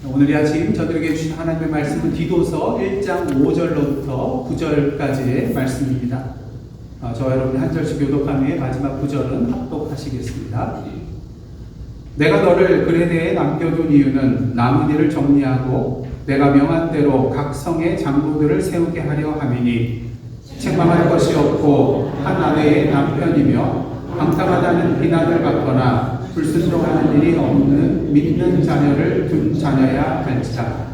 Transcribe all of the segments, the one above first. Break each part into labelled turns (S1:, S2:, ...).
S1: 오늘 이 아침 저들에게 주신 하나님의 말씀은 디도서 1장 5절로부터 9절까지의 말씀입니다. 저와 여러분이 한 절씩 교독한 후에 마지막 9절은 합독하시겠습니다. 내가 너를 그레네에 남겨둔 이유는 남은 일을 정리하고 내가 명한 대로 각 성의 장로들을 세우게 하려 함이니 책망할 것이 없고 한 아내의 남편이며 방탕하다는 비난을 받거나 불순종하는 일이 없는 믿는 자녀를 둔 자녀야 할지라.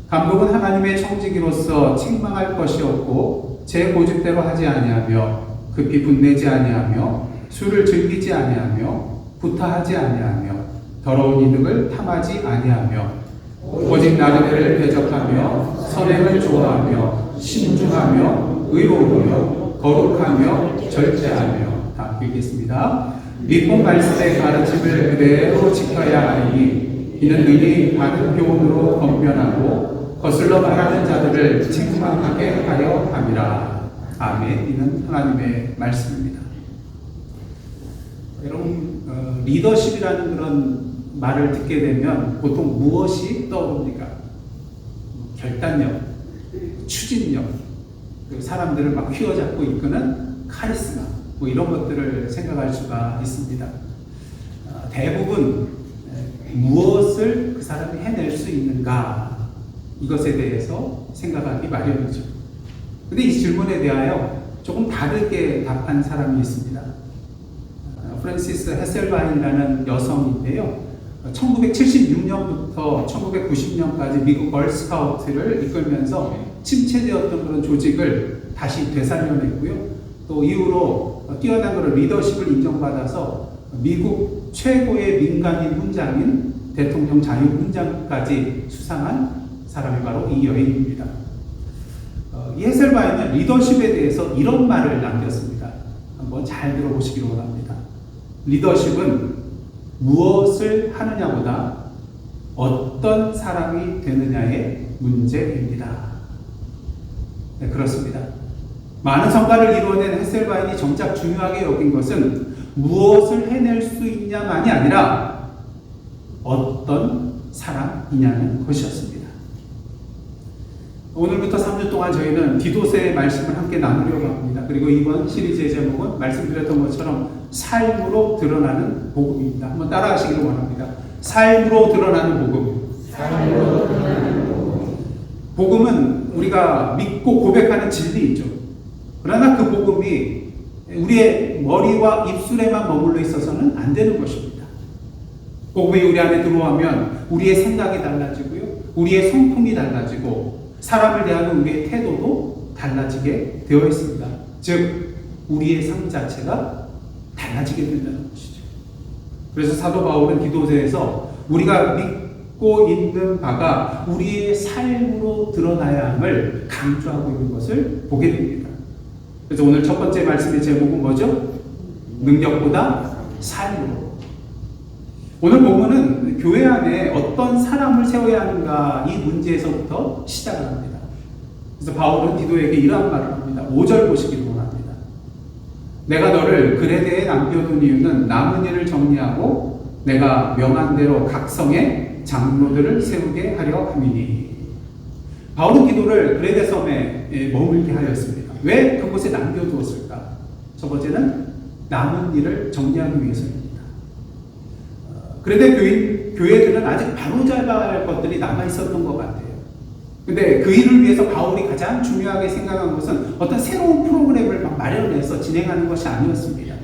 S1: 감독은 하나님의 청지기로서 책망할 것이 없고 제 고집대로 하지 아니하며 급히 분내지 아니하며 술을 즐기지 아니하며 부타하지 아니하며 더러운 이득을 탐하지 아니하며 오직 나그네를 대적하며 선행을 좋아하며 신중하며 의로우며 거룩하며 절제하며. 다 읽겠습니다. 믿고 말씀의 가르침을 그대로 지켜야 하니 이는 능히 바른 교훈으로 권면하고 거슬러 말하는 자들을 책망하게 하려 함이라. 아멘. 이는 하나님의 말씀입니다. 여러분, 리더십이라는 그런 말을 듣게 되면 보통 무엇이 떠오릅니까? 결단력, 추진력, 사람들을 막 휘어잡고 이끄는 카리스마, 이런 것들을 생각할 수가 있습니다. 대부분 무엇을 그 사람이 해낼 수 있는가, 이것에 대해서 생각하기 마련이죠. 근데 이 질문에 대하여 조금 다르게 답한 사람이 있습니다. 프랜시스 헤셀바인이라는 여성인데요. 1976년부터 1990년까지 미국 걸스카우트를 이끌면서 침체되었던 그런 조직을 다시 되살려냈고요. 또 이후로 뛰어난 그런 리더십을 인정받아서 미국 최고의 민간인 훈장인 대통령 자유 훈장까지 수상한 사람이 바로 이 여인입니다. 이 헤셀바인은 리더십에 대해서 이런 말을 남겼습니다. 한번 잘 들어보시기를 원합니다. 리더십은 무엇을 하느냐보다 어떤 사람이 되느냐의 문제입니다. 네, 그렇습니다. 많은 성과를 이루어낸 헤셀바인이 정작 중요하게 여긴 것은 무엇을 해낼 수 있냐만이 아니라 어떤 사람이냐는 것이었습니다. 오늘부터 3주 동안 저희는 디도서의 말씀을 함께 나누려고 합니다. 그리고 이번 시리즈의 제목은 말씀드렸던 것처럼 삶으로 드러나는 복음입니다. 한번 따라하시기를 원합니다. 삶으로 드러나는 복음.
S2: 삶으로 드러나는 복음.
S1: 복음은 우리가 믿고 고백하는 진리이죠. 그러나 그 복음이 우리의 머리와 입술에만 머물러 있어서는 안 되는 것입니다. 복음이 우리 안에 들어오면 우리의 생각이 달라지고요, 우리의 성품이 달라지고 사람을 대하는 우리의 태도도 달라지게 되어 있습니다. 즉 우리의 삶 자체가 달라지게 된다는 것이죠. 그래서 사도 바울은 디도서에서 우리가 믿고 있는 바가 우리의 삶으로 드러나야 함을 강조하고 있는 것을 보게 됩니다. 그래서 오늘 첫 번째 말씀의 제목은 뭐죠? 능력보다 삶으로. 오늘 본문은 교회 안에 어떤 사람을 세워야 하는가, 이 문제에서부터 시작을 합니다. 그래서 바울은 디도에게 이러한 말을 합니다. 5절 보시기를 원합니다. 내가 너를 그레네에 남겨둔 이유는 남은 일을 정리하고 내가 명한 대로 각 성의 장로들을 세우게 하려 함이니. 바울은 디도를 그레네 섬에 머물게 하였습니다. 왜 그곳에 남겨두었을까? 첫 번째는 남은 일을 정리하기 위해서입니다. 그런데 교회들은 아직 바로잡아야 할 것들이 남아있었던 것 같아요. 근데 그 일을 위해서 바울이 가장 중요하게 생각한 것은 어떤 새로운 프로그램을 막 마련해서 진행하는 것이 아니었습니다.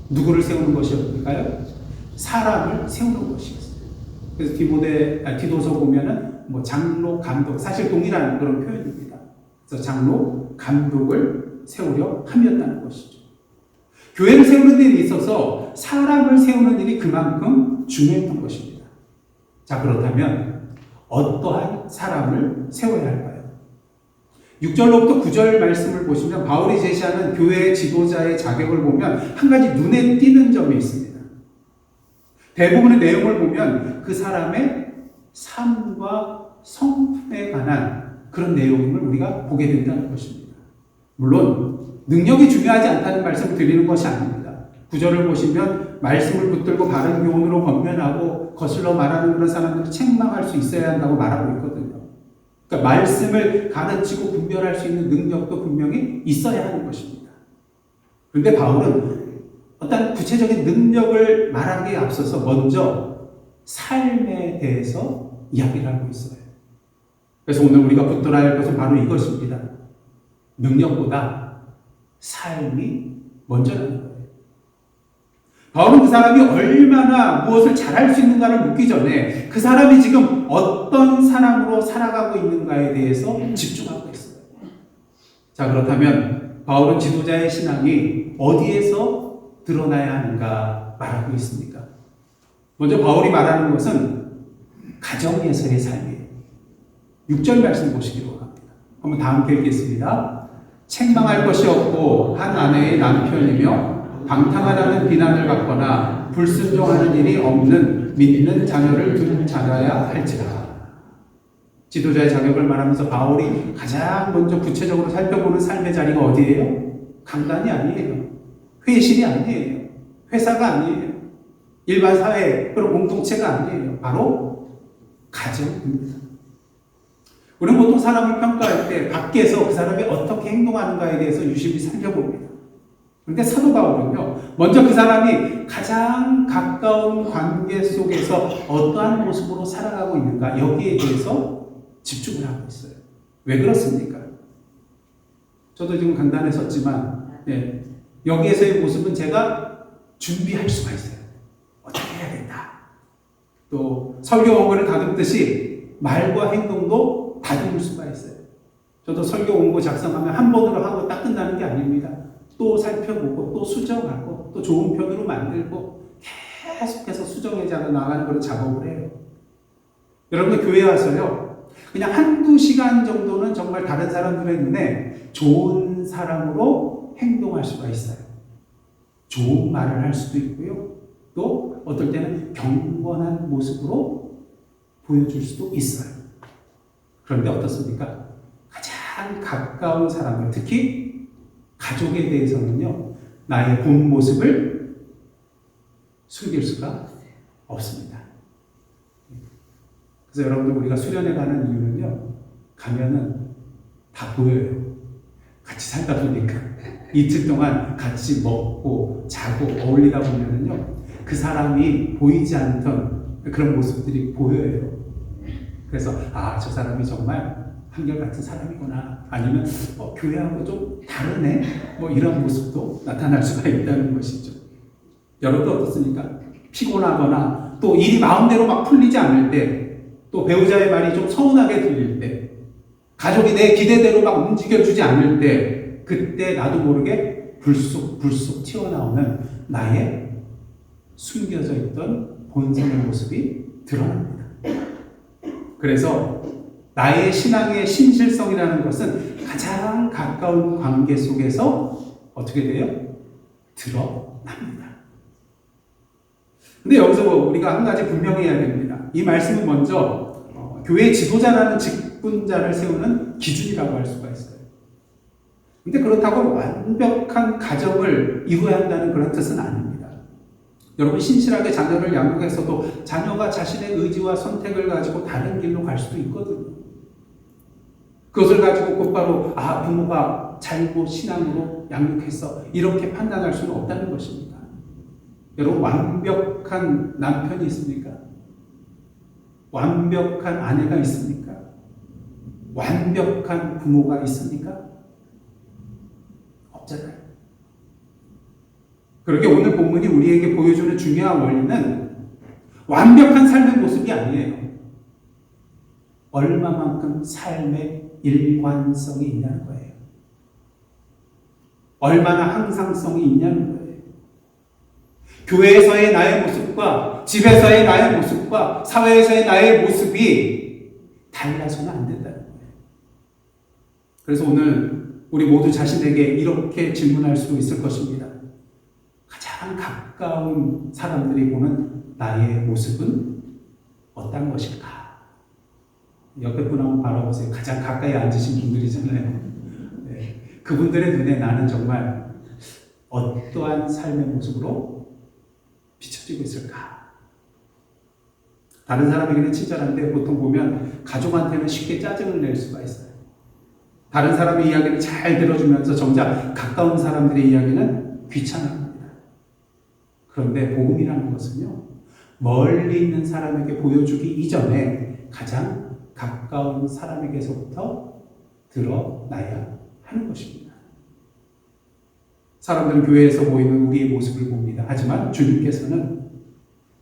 S1: 누구를 세우는 것이었을까요? 사람을 세우는 것이었어요. 그래서 디도서 보면은 장로, 감독, 사실 동일한 그런 표현입니다. 그래서 장로, 감독을 세우려 함이었다는 것이죠. 교회를 세우는 일에 있어서 사람을 세우는 일이 그만큼 중요했던 것입니다. 자, 그렇다면 어떠한 사람을 세워야 할까요? 6절로부터 9절 말씀을 보시면 바울이 제시하는 교회의 지도자의 자격을 보면 한 가지 눈에 띄는 점이 있습니다. 대부분의 내용을 보면 그 사람의 삶과 성품에 관한 그런 내용을 우리가 보게 된다는 것입니다. 물론 능력이 중요하지 않다는 말씀을 드리는 것이 아닙니다. 구절을 보시면 말씀을 붙들고 바른 교훈으로 권면하고 거슬러 말하는 그런 사람들을 책망할 수 있어야 한다고 말하고 있거든요. 그러니까 말씀을 가르치고 분별할 수 있는 능력도 분명히 있어야 하는 것입니다. 그런데 바울은 어떤 구체적인 능력을 말하기에 앞서서 먼저 삶에 대해서 이야기를 하고 있어요. 그래서 오늘 우리가 붙들어야 할 것은 바로 이것입니다. 능력보다 삶이 먼저라는 거예요. 바울은 그 사람이 얼마나 무엇을 잘할 수 있는가를 묻기 전에 그 사람이 지금 어떤 사람으로 살아가고 있는가에 대해서 집중하고 있어요. 자, 그렇다면 바울은 지도자의 신앙이 어디에서 드러나야 하는가 말하고 있습니까? 먼저 바울이 말하는 것은 가정에서의 삶이에요. 6절 말씀 보시기로 합니다. 한번 다 함께 읽겠습니다. 책망할 것이 없고 한 아내의 남편이며 방탕하다는 비난을 받거나 불순종하는 일이 없는 믿는 자녀를 둔 자라야 할지라. 지도자의 자격을 말하면서 바울이 가장 먼저 구체적으로 살펴보는 삶의 자리가 어디예요? 강단이 아니에요. 회의실이 아니에요. 회사가 아니에요. 일반 사회, 그런 공동체가 아니에요. 바로 가정입니다. 우리는 보통 사람을 평가할 때 밖에서 그 사람이 어떻게 행동하는가에 대해서 유심히 살펴봅니다. 그런데 사도 바울은요, 먼저 그 사람이 가장 가까운 관계 속에서 어떠한 모습으로 살아가고 있는가, 여기에 대해서 집중을 하고 있어요. 왜 그렇습니까? 저도 지금 강단에 섰지만, 여기에서의 모습은 제가 준비할 수가 있어요. 어떻게 해야 된다. 또 설교 원고를 다듬듯이 말과 행동도 다듬을 수가 있어요. 저도 설교 원고 작성하면 한 번으로 하고 딱 끝나는 게 아닙니다. 또 살펴보고 또 수정하고 또 좋은 편으로 만들고 계속해서 수정해 나가는 그런 작업을 해요. 여러분 교회 와서요, 그냥 한두 시간 정도는 정말 다른 사람들의 눈에 좋은 사람으로 행동할 수가 있어요. 좋은 말을 할 수도 있고요. 또 어떨 때는 경건한 모습으로 보여줄 수도 있어요. 그런데 어떻습니까? 가장 가까운 사람들, 특히 가족에 대해서는요, 나의 본 모습을 숨길 수가 없습니다. 그래서 여러분들 우리가 수련회 가는 이유는요, 가면은 다 보여요. 같이 살다 보니까 이틀 동안 같이 먹고 자고 어울리다 보면은요, 그 사람이 보이지 않던 그런 모습들이 보여요. 그래서 저 사람이 정말 한결같은 사람이구나, 아니면 교회하고 좀 다르네, 이런 모습도 나타날 수가 있다는 것이죠. 여러분도 어떻습니까? 피곤하거나 또 일이 마음대로 막 풀리지 않을 때, 또 배우자의 말이 좀 서운하게 들릴 때, 가족이 내 기대대로 막 움직여주지 않을 때, 그때 나도 모르게 불쑥 튀어나오는 나의 숨겨져 있던 본성의 모습이 드러납니다. 그래서 나의 신앙의 신실성이라는 것은 가장 가까운 관계 속에서 어떻게 돼요? 드러납니다. 근데 여기서 우리가 한 가지 분명히 해야 됩니다. 이 말씀은 먼저 교회 지도자라는 직분자를 세우는 기준이라고 할 수가 있어요. 근데 그렇다고 완벽한 가정을 이루어야 한다는 그런 뜻은 아닙니다. 여러분 신실하게 자녀를 양육해서도 자녀가 자신의 의지와 선택을 가지고 다른 길로 갈 수도 있거든요. 그것을 가지고 곧바로 부모가 잘못 신앙으로 양육했어, 이렇게 판단할 수는 없다는 것입니다. 여러분 완벽한 남편이 있습니까? 완벽한 아내가 있습니까? 완벽한 부모가 있습니까? 없잖아요. 그렇게 오늘 본문이 우리에게 보여주는 중요한 원리는 완벽한 삶의 모습이 아니에요. 얼마만큼 삶의 일관성이 있냐는 거예요. 얼마나 항상성이 있냐는 거예요. 교회에서의 나의 모습과 집에서의 나의 모습과 사회에서의 나의 모습이 달라서는 안 된다는 거예요. 그래서 오늘 우리 모두 자신에게 이렇게 질문할 수 있을 것입니다. 가장 가까운 사람들이 보는 나의 모습은 어떤 것일까? 옆에 분 한번 바라보세요. 가장 가까이 앉으신 분들이잖아요. 그분들의 눈에 나는 정말 어떠한 삶의 모습으로 비춰지고 있을까? 다른 사람에게는 친절한데 보통 보면 가족한테는 쉽게 짜증을 낼 수가 있어요. 다른 사람의 이야기를 잘 들어주면서 정작 가까운 사람들의 이야기는 귀찮아합니다. 그런데 복음이라는 것은요, 멀리 있는 사람에게 보여주기 이전에 가장 가까운 사람에게서부터 드러나야 하는 것입니다. 사람들은 교회에서 보이는 우리의 모습을 봅니다. 하지만 주님께서는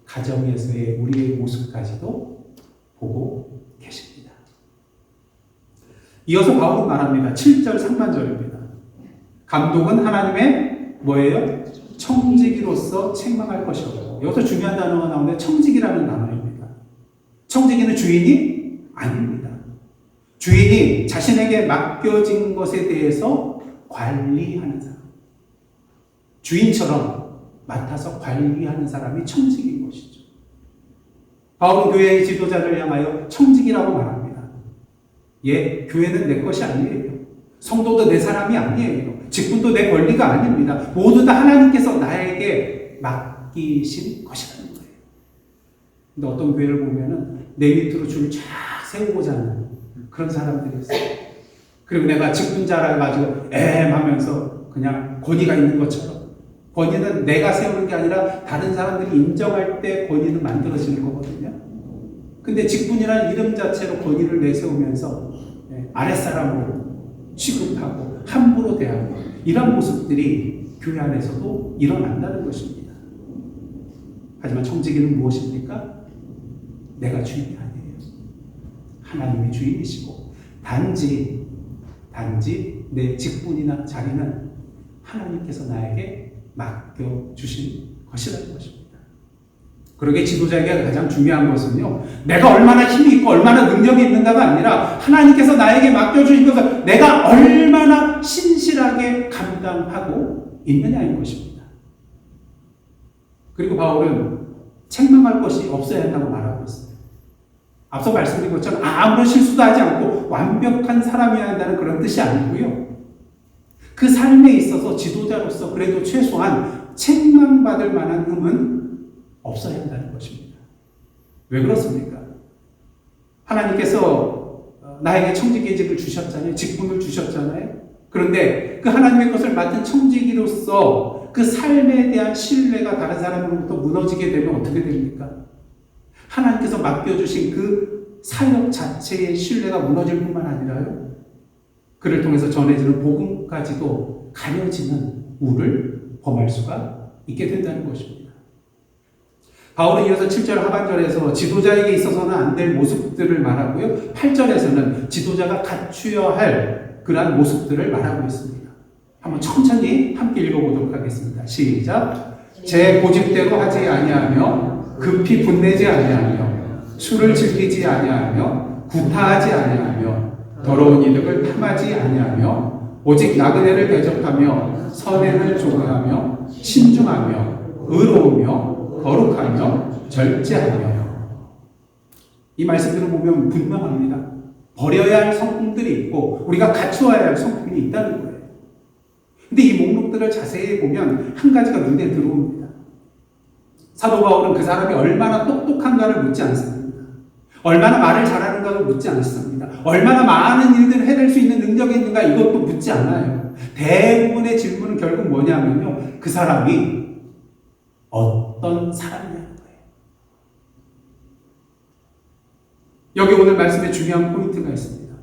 S1: 가정에서의 우리의 모습까지도 보고 계십니다. 이어서 바울은 말합니다. 7절 상반절입니다. 감독은 하나님의 뭐예요? 청지기로서 책망할 것이고, 여기서 중요한 단어가 나오는데 청지기라는 단어입니다. 청지기는 주인이 아닙니다. 주인이 자신에게 맡겨진 것에 대해서 관리하는 사람, 주인처럼 맡아서 관리하는 사람이 청지기인 것이죠. 바울은 교회의 지도자를 향하여 청지기라고 말합니다. 예, 교회는 내 것이 아니에요. 성도도 내 사람이 아니에요. 직분도 내 권리가 아닙니다. 모두 다 하나님께서 나에게 맡기신 것이라는 거예요. 근데 어떤 교회를 보면은 내 밑으로 줄을 쫙 세우고자 하는 그런 사람들이 있어요. 그리고 내가 직분자라 가지고 하면서 그냥 권위가 있는 것처럼, 권위는 내가 세우는 게 아니라 다른 사람들이 인정할 때 권위는 만들어지는 거거든요. 근데 직분이라는 이름 자체로 권위를 내세우면서 아랫사람으로 취급하고 함부로 대하고 이런 모습들이 교회 안에서도 일어난다는 것입니다. 하지만 청지기는 무엇입니까? 내가 주인이 아니에요. 하나님이 주인이시고 단지 내 직분이나 자리는 하나님께서 나에게 맡겨주신 것이라는 것입니다. 그러게 지도자에게 가장 중요한 것은요, 내가 얼마나 힘이 있고 얼마나 능력이 있는가가 아니라 하나님께서 나에게 맡겨주신 것을 내가 얼마나 신실하게 감당하고 있느냐인 것입니다. 그리고 바울은 책망할 것이 없어야 한다고 말하고 있어요. 앞서 말씀드린 것처럼 아무런 실수도 하지 않고 완벽한 사람이어야 한다는 그런 뜻이 아니고요, 그 삶에 있어서 지도자로서 그래도 최소한 책망받을 만한 흠은 없어야 한다는 것입니다. 왜 그렇습니까? 하나님께서 나에게 청지기직을 주셨잖아요. 직분을 주셨잖아요. 그런데 그 하나님의 것을 맡은 청지기로서 그 삶에 대한 신뢰가 다른 사람으로부터 무너지게 되면 어떻게 됩니까? 하나님께서 맡겨주신 그 사역 자체의 신뢰가 무너질 뿐만 아니라요, 그를 통해서 전해지는 복음까지도 가려지는 우를 범할 수가 있게 된다는 것입니다. 바울은 이어서 7절 하반절에서 지도자에게 있어서는 안 될 모습들을 말하고요, 8절에서는 지도자가 갖추어야 할 그러한 모습들을 말하고 있습니다. 한번 천천히 함께 읽어보도록 하겠습니다. 시작. 제 고집대로 하지 아니하며 급히 분내지 아니하며 술을 즐기지 아니하며 구타하지 아니하며 더러운 이득을 탐하지 아니하며 오직 나그네를 대접하며 선행을 조각하며 신중하며 의로우며 거룩하며 절제하며. 이 말씀들을 보면 분명합니다. 버려야 할 성품들이 있고 우리가 갖추어야 할 성품이 있다는 거예요. 근데 이 목록들을 자세히 보면 한 가지가 눈에 들어옵니다. 사도 바울은 그 사람이 얼마나 똑똑한가를 묻지 않습니다. 얼마나 말을 잘하는가를 묻지 않습니다. 얼마나 많은 일들을 해낼 수 있는 능력이 있는가 이것도 묻지 않아요. 대부분의 질문은 결국 뭐냐면요, 그 사람이 어떤 사람이냐는 거예요. 여기 오늘 말씀에 중요한 포인트가 있습니다.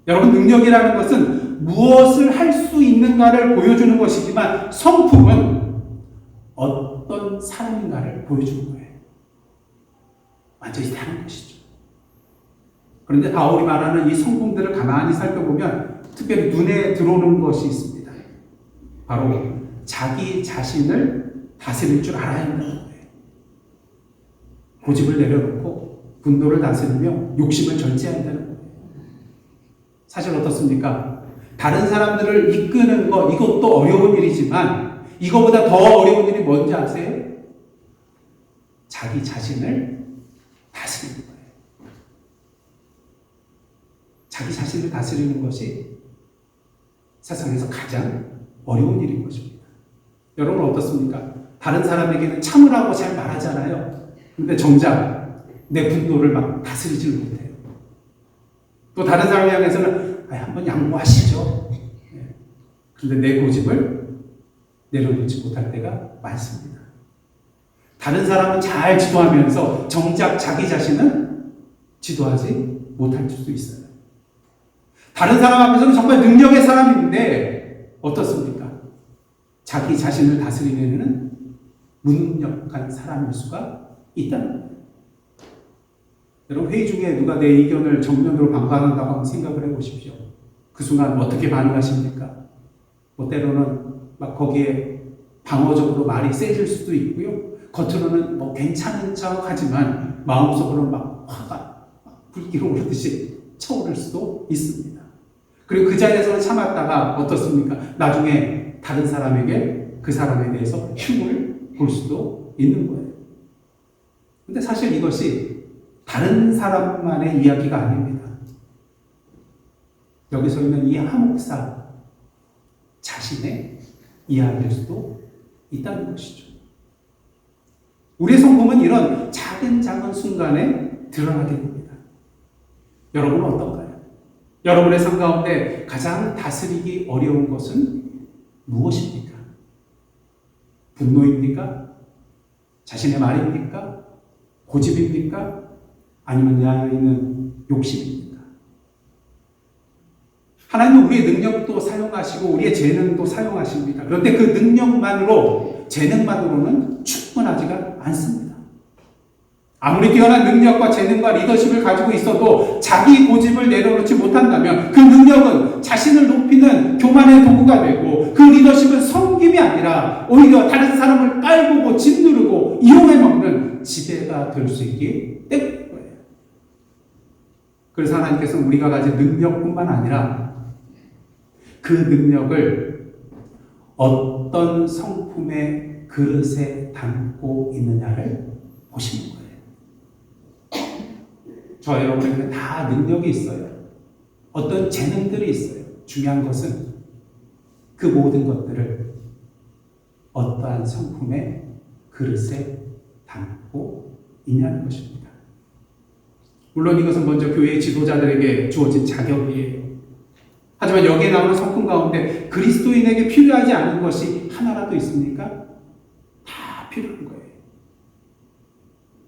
S1: 여러분, 능력이라는 것은 무엇을 할 수 있는가를 보여주는 것이지만 성품은 어떤 사람인가를 보여주는 거예요. 완전히 다른 것이죠. 그런데 바울이 말하는 이 성품들을 가만히 살펴보면 특별히 눈에 들어오는 것이 있습니다. 바로 자기 자신을 다스릴 줄 알아야 한다는 거예요. 고집을 내려놓고 분노를 다스리며 욕심을 절제한다는 거예요. 사실 어떻습니까? 다른 사람들을 이끄는 것, 이것도 어려운 일이지만 이거보다 더 어려운 일이 뭔지 아세요? 자기 자신을 다스리는 거예요. 자기 자신을 다스리는 것이 세상에서 가장 어려운 일인 것입니다. 여러분 어떻습니까? 다른 사람에게는 참으라고 잘 말하잖아요. 근데 정작 내 분노를 막 다스리질 못해요. 또 다른 사람을 향해서는 한번 양보하시죠. 그런데 내 고집을 내려놓지 못할 때가 많습니다. 다른 사람은 잘 지도하면서 정작 자기 자신은 지도하지 못할 수도 있어요. 다른 사람 앞에서는 정말 능력의 사람인데 어떻습니까? 자기 자신을 다스리려는 무능력한 사람일 수가 있다는 거예요. 여러분 회의 중에 누가 내 의견을 정면으로 반박한다고 한번 생각을 해보십시오. 그 순간 어떻게 반응하십니까? 뭐 때로는 막 거기에 방어적으로 말이 세질 수도 있고요. 겉으로는 뭐 괜찮은 척 하지만 마음속으로는 막 화가 불길이 오르듯이 차오를 수도 있습니다. 그리고 그 자리에서 참았다가 어떻습니까? 나중에 다른 사람에게 그 사람에 대해서 흉을 볼 수도 있는 거예요. 근데 사실 이것이 다른 사람만의 이야기가 아닙니다. 여기서 있는 이 하목사 자신의 이야기일 수도 있다는 것이죠. 우리의 성품은 이런 작은 순간에 드러나게 됩니다. 여러분은 어떤가요? 여러분의 삶 가운데 가장 다스리기 어려운 것은 무엇입니까? 분노입니까? 자신의 말입니까? 고집입니까? 아니면 내 안에 있는 욕심입니까? 하나님은 우리의 능력도 사용하시고 우리의 재능도 사용하십니다. 그런데 그 능력만으로, 재능만으로는 충분하지가 않습니다. 아무리 뛰어난 능력과 재능과 리더십을 가지고 있어도 자기 고집을 내려놓지 못한다면 그 능력은 자신을 높이는 교만의 도구가 되고 그 리더십은 섬김이 아니라 오히려 다른 사람을 깔보고 짓누르고 이용해 먹는 지배가 될 수 있기 때문인 거예요. 그래서 하나님께서는 우리가 가진 능력뿐만 아니라 그 능력을 어떤 성품의 그릇에 담고 있느냐를 보시는 거예요. 저 여러분에게 다 능력이 있어요. 어떤 재능들이 있어요. 중요한 것은 그 모든 것들을 어떠한 성품의 그릇에 담고 있냐는 것입니다. 물론 이것은 먼저 교회의 지도자들에게 주어진 자격이에요. 하지만 여기에 나오는 성품 가운데 그리스도인에게 필요하지 않은 것이 하나라도 있습니까? 다 필요한 거예요.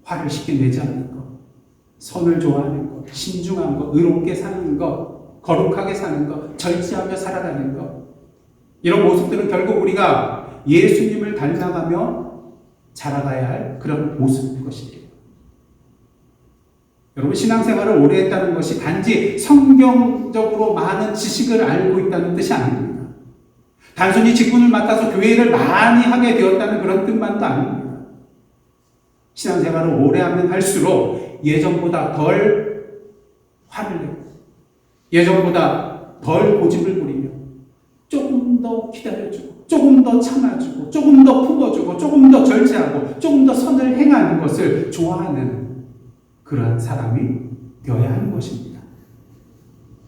S1: 화를 쉽게 내지 않는 것, 선을 좋아하는 것, 신중한 것, 의롭게 사는 것, 거룩하게 사는 것, 절제하며 살아가는 것. 이런 모습들은 결국 우리가 예수님을 닮아가며 자라가야 할 그런 모습인 것이에요. 여러분 신앙생활을 오래 했다는 것이 단지 성경적으로 많은 지식을 알고 있다는 뜻이 아닙니다. 단순히 직분을 맡아서 교회를 많이 하게 되었다는 그런 뜻만도 아닙니다. 신앙생활을 오래 하면 할수록 예전보다 덜 화를 내고 예전보다 덜 고집을 부리며 조금 더 기다려주고 조금 더 참아주고 조금 더 품어주고 조금 더 절제하고 조금 더 선을 행하는 것을 좋아하는 그러한 사람이 되어야 하는 것입니다.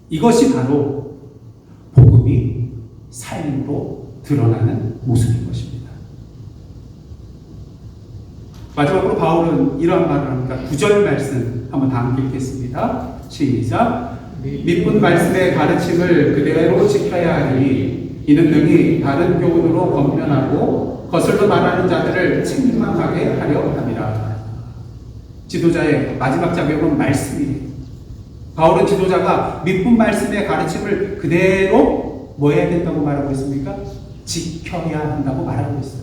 S1: 이것이 바로 복음이 삶으로 드러나는 모습인 것입니다. 마지막으로 바울은 이러한 말을 합니다. 9절 말씀 한번 다 함께 읽겠습니다. 시작. 믿은 말씀의 가르침을 그대로 지켜야 하니 이는 능히 다른 교훈으로 권면하고 거슬러 말하는 자들을 책망하게 하려 함이라. 지도자의 마지막 자격은 말씀이에요. 바울은 지도자가 믿은 말씀의 가르침을 그대로 뭐 해야 된다고 말하고 있습니까? 지켜야 한다고 말하고 있어요.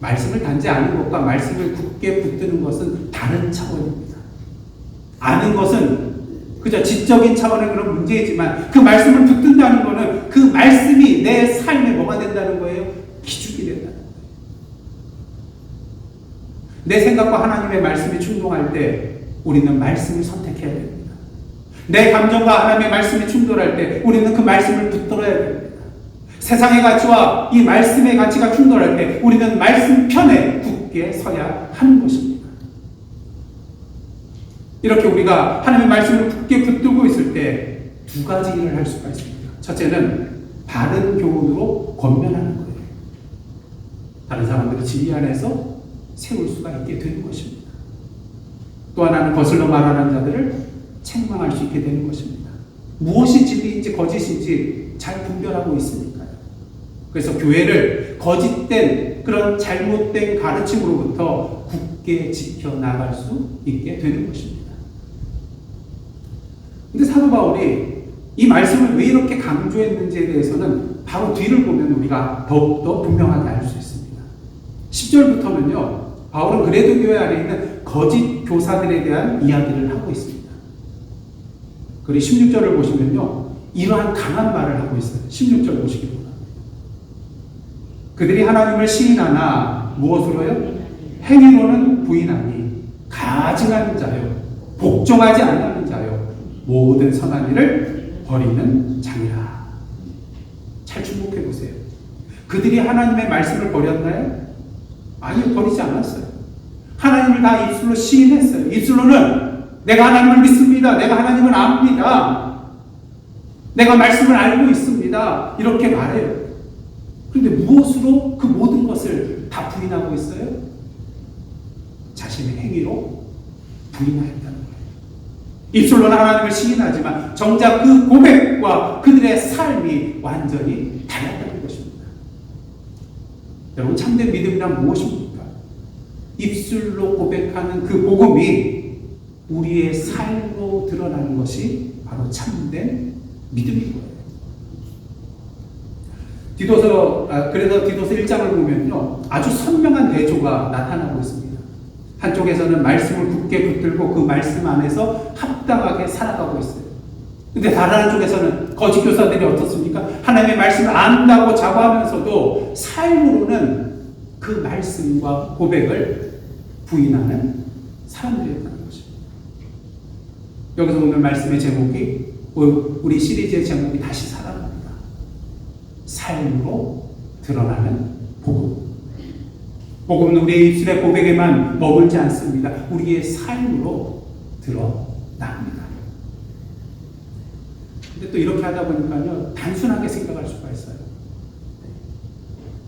S1: 말씀을 단지 아는 것과 말씀을 굳게 붙드는 것은 다른 차원입니다. 아는 것은 그저 지적인 차원의 그런 문제이지만 그 말씀을 붙든다는 것은 그 말씀이 내 삶에 뭐가 된다는 거예요? 기준이 된다는 거예요. 내 생각과 하나님의 말씀이 충돌할 때 우리는 말씀을 선택해야 됩니다. 내 감정과 하나님의 말씀이 충돌할 때 우리는 그 말씀을 붙들어야 됩니다. 세상의 가치와 이 말씀의 가치가 충돌할 때 우리는 말씀 편에 굳게 서야 하는 것입니다. 이렇게 우리가 하나님의 말씀을 굳게 붙들고 있을 때 두 가지 일을 할 수가 있습니다. 첫째는 바른 교훈으로 권면하는 거예요. 다른 사람들을 진리 안에서 세울 수가 있게 되는 것입니다. 또 하나는 거슬러 말하는 자들을 책망할 수 있게 되는 것입니다. 무엇이 진리인지 거짓인지 잘 분별하고 있으니까요. 그래서 교회를 거짓된 그런 잘못된 가르침으로부터 굳게 지켜나갈 수 있게 되는 것입니다. 근데 사도 바울이 이 말씀을 왜 이렇게 강조했는지에 대해서는 바로 뒤를 보면 우리가 더욱더 분명하게 알 수 있습니다. 10절부터는요, 바울은 그레도 교회 안에 있는 거짓 교사들에 대한 이야기를 하고 있습니다. 그리고 16절을 보시면요, 이러한 강한 말을 하고 있어요. 16절 보시기 바랍니다. 그들이 하나님을 시인하나 무엇으로요? 행위로는 부인하니 가증하는 자요, 복종하지 않는 자요, 모든 선한 일을 버리는 자니라. 잘 주목해 보세요. 그들이 하나님의 말씀을 버렸나요? 아니요, 버리지 않았어요. 하나님을 다 입술로 시인했어요. 입술로는 내가 하나님을 믿습니다. 내가 하나님을 압니다. 내가 말씀을 알고 있습니다. 이렇게 말해요. 그런데 무엇으로 그 모든 것을 다 부인하고 있어요? 자신의 행위로 부인하였다는 거예요. 입술로는 하나님을 시인하지만 정작 그 고백과 그들의 삶이 완전히 달랐다는 것입니다. 여러분, 참된 믿음이란 무엇입니까? 입술로 고백하는 그 복음이 우리의 삶으로 드러나는 것이 바로 참된 믿음인 거예요. 그래서 디도서 1장을 보면요, 아주 선명한 대조가 나타나고 있습니다. 한쪽에서는 말씀을 굳게 붙들고 그 말씀 안에서 합당하게 살아가고 있어요. 근데 다른 한쪽에서는 거짓 교사들이 어떻습니까? 하나님의 말씀을 안다고 자부하면서도 삶으로는 그 말씀과 고백을 부인하는 사람들이었다는 것입니다. 여기서 오늘 말씀의 제목이, 우리 시리즈의 제목이 다시 살아납니다. 삶으로 드러나는 복음. 복음은 우리의 입술의 고백에만 머물지 않습니다. 우리의 삶으로 드러납니다. 근데 또 이렇게 하다 보니까요, 단순하게 생각할 수가 있어요.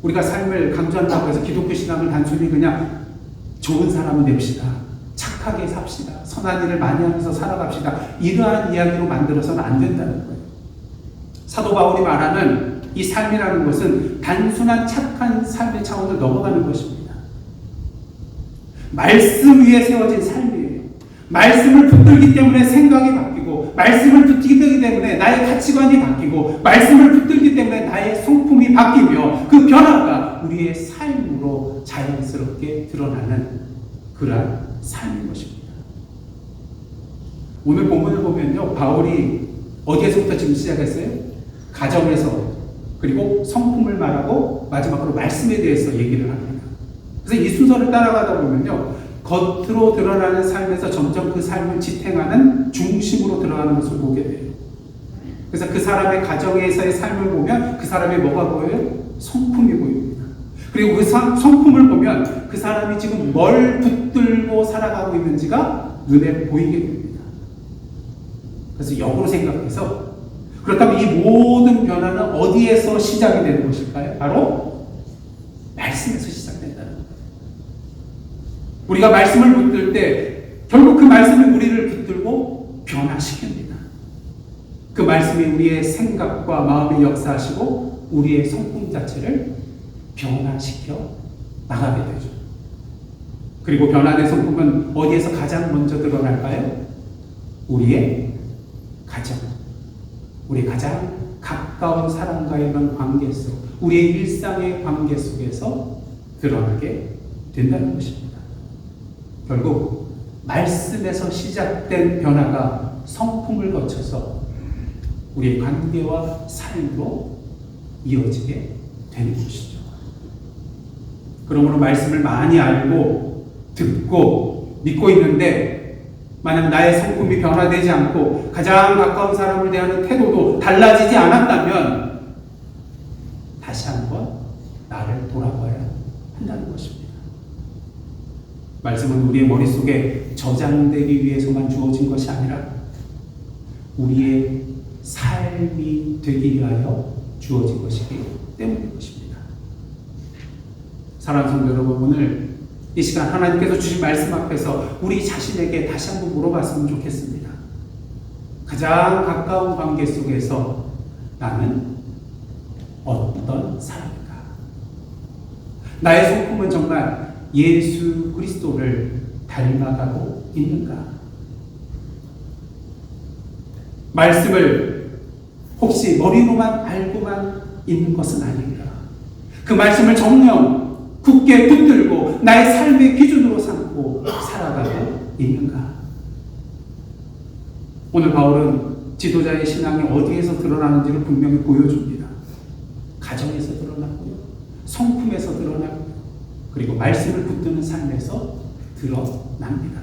S1: 우리가 삶을 강조한다고 해서 기독교 신앙을 단순히 그냥 좋은 사람은 됩시다, 착하게 삽시다, 선한 일을 많이 하면서 살아갑시다, 이러한 이야기로 만들어서는 안 된다는 거예요. 사도 바울이 말하는 이 삶이라는 것은 단순한 착한 삶의 차원을 넘어가는 것입니다. 말씀 위에 세워진 삶이에요. 말씀을 붙들기 때문에 생각이 바뀌고, 말씀을 붙들기 때문에 나의 가치관이 바뀌고, 말씀을 붙들기 때문에 나의 성품이 바뀌며, 그 변화가 우리의 삶으로 자연스럽게 드러나는 그러한 삶인 것입니다. 오늘 본문을 보면요, 바울이 어디에서부터 지금 시작했어요? 가정에서, 그리고 성품을 말하고 마지막으로 말씀에 대해서 얘기를 합니다. 그래서 이 순서를 따라가다 보면요, 겉으로 드러나는 삶에서 점점 그 삶을 지탱하는 중심으로 들어가는 것을 보게 돼요. 그래서 그 사람의 가정에서의 삶을 보면 그 사람의 뭐가 보여요? 성품이 보입니다. 그리고 그 성품을 보면 그 사람이 지금 뭘 붙들고 살아가고 있는지가 눈에 보이게 됩니다. 그래서 역으로 생각해서, 그렇다면 이 모든 변화는 어디에서 시작이 되는 것일까요? 바로 말씀에서 시작된다는 거예요. 우리가 말씀을 붙들 때 결국 그 말씀이 우리를 붙들고 변화시킵니다. 그 말씀이 우리의 생각과 마음에 역사하시고 우리의 성품 자체를 변화시켜 나가게 되죠. 그리고 변화된 성품은 어디에서 가장 먼저 드러날까요? 우리의 가정, 우리 가장 가까운 사람과의 이런 관계 속, 우리의 일상의 관계 속에서 드러나게 된다는 것입니다. 결국 말씀에서 시작된 변화가 성품을 거쳐서 우리의 관계와 삶으로 이어지게 되는 것이죠. 그러므로 말씀을 많이 알고 듣고 믿고 있는데, 만약 나의 성품이 변화되지 않고 가장 가까운 사람을 대하는 태도도 달라지지 않았다면 다시 한번 나를 돌아봐야 한다는 것입니다. 말씀은 우리의 머릿속에 저장되기 위해서만 주어진 것이 아니라 우리의 삶이 되기 위하여 주어진 것이기 때문인 것입니다. 사랑하는 성도 여러분, 오늘 이 시간 하나님께서 주신 말씀 앞에서 우리 자신에게 다시 한번 물어봤으면 좋겠습니다. 가장 가까운 관계 속에서 나는 어떤 사람인가? 나의 성품은 정말 예수 그리스도를 닮아가고 있는가? 말씀을 혹시 머리로만 알고만 있는 것은 아닌가? 그 말씀을 정녕 굳게 붙들고 나의 삶의 기준으로 삼고 살아가고 있는가? 오늘 바울은 지도자의 신앙이 어디에서 드러나는지를 분명히 보여줍니다. 가정에서 드러나고요, 성품에서 드러나고요, 그리고 말씀을 붙드는 삶에서 드러납니다.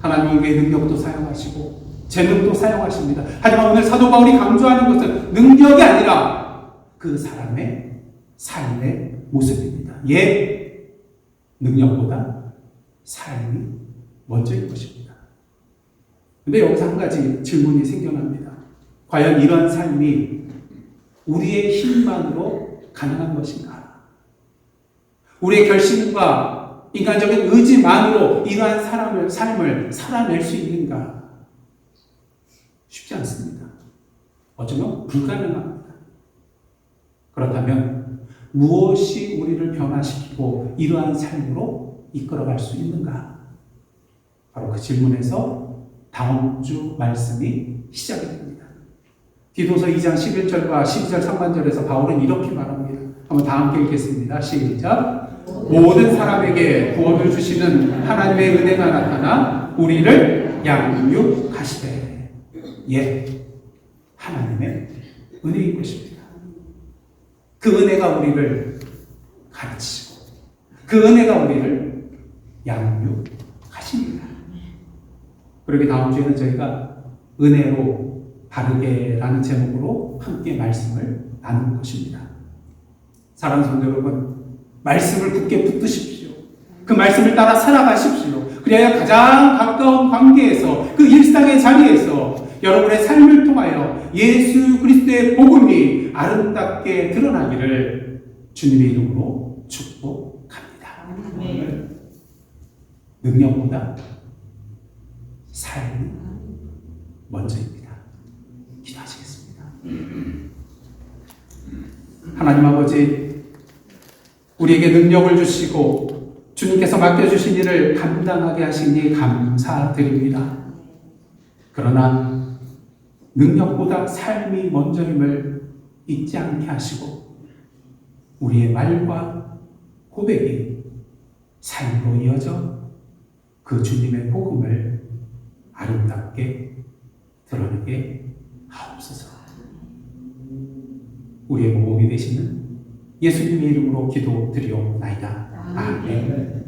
S1: 하나님은 우리의 능력도 사용하시고 재능도 사용하십니다. 하지만 오늘 사도 바울이 강조하는 것은 능력이 아니라 그 사람의 삶의 모습입니다. 능력보다 삶이 먼저인 것입니다. 근데 여기서 한 가지 질문이 생겨납니다. 과연 이러한 삶이 우리의 힘만으로 가능한 것인가? 우리의 결심과 인간적인 의지만으로 이러한 삶을 살아낼 수 있는가? 쉽지 않습니다. 어쩌면 불가능합니다. 그렇다면 무엇이 우리를 변화시키고 이러한 삶으로 이끌어갈 수 있는가? 바로 그 질문에서 다음 주 말씀이 시작이 됩니다. 디도서 2장 11절과 12절 상반절에서 바울은 이렇게 말합니다. 한번 다 함께 읽겠습니다. 시작. 모든 사람에게 구원을 주시는 하나님의 은혜가 나타나 우리를 양육하시되. 하나님의 은혜인 것입니다. 그 은혜가 우리를 가르치시고 그 은혜가 우리를 양육하십니다. 그러게 다음 주에는 저희가 은혜로 바르게라는 제목으로 함께 말씀을 나누는 것입니다. 사랑하는 성도 여러분, 말씀을 굳게 붙드십시오. 그 말씀을 따라 살아가십시오. 그래야 가장 가까운 관계에서, 그 일상의 자리에서 여러분의 삶을 통하여 예수 그리스도의 복음이 아름답게 드러나기를 주님의 이름으로 축복합니다. 능력보다 삶이 먼저입니다. 기도하시겠습니다. 하나님 아버지, 우리에게 능력을 주시고 주님께서 맡겨주신 일을 감당하게 하시니 감사드립니다. 그러나 능력보다 삶이 먼저임을 잊지 않게 하시고 우리의 말과 고백이 삶으로 이어져 그 주님의 복음을 아름답게 드러내게 하옵소서. 우리의 보복이 되시는 예수님의 이름으로 기도드리옵나이다. 아멘.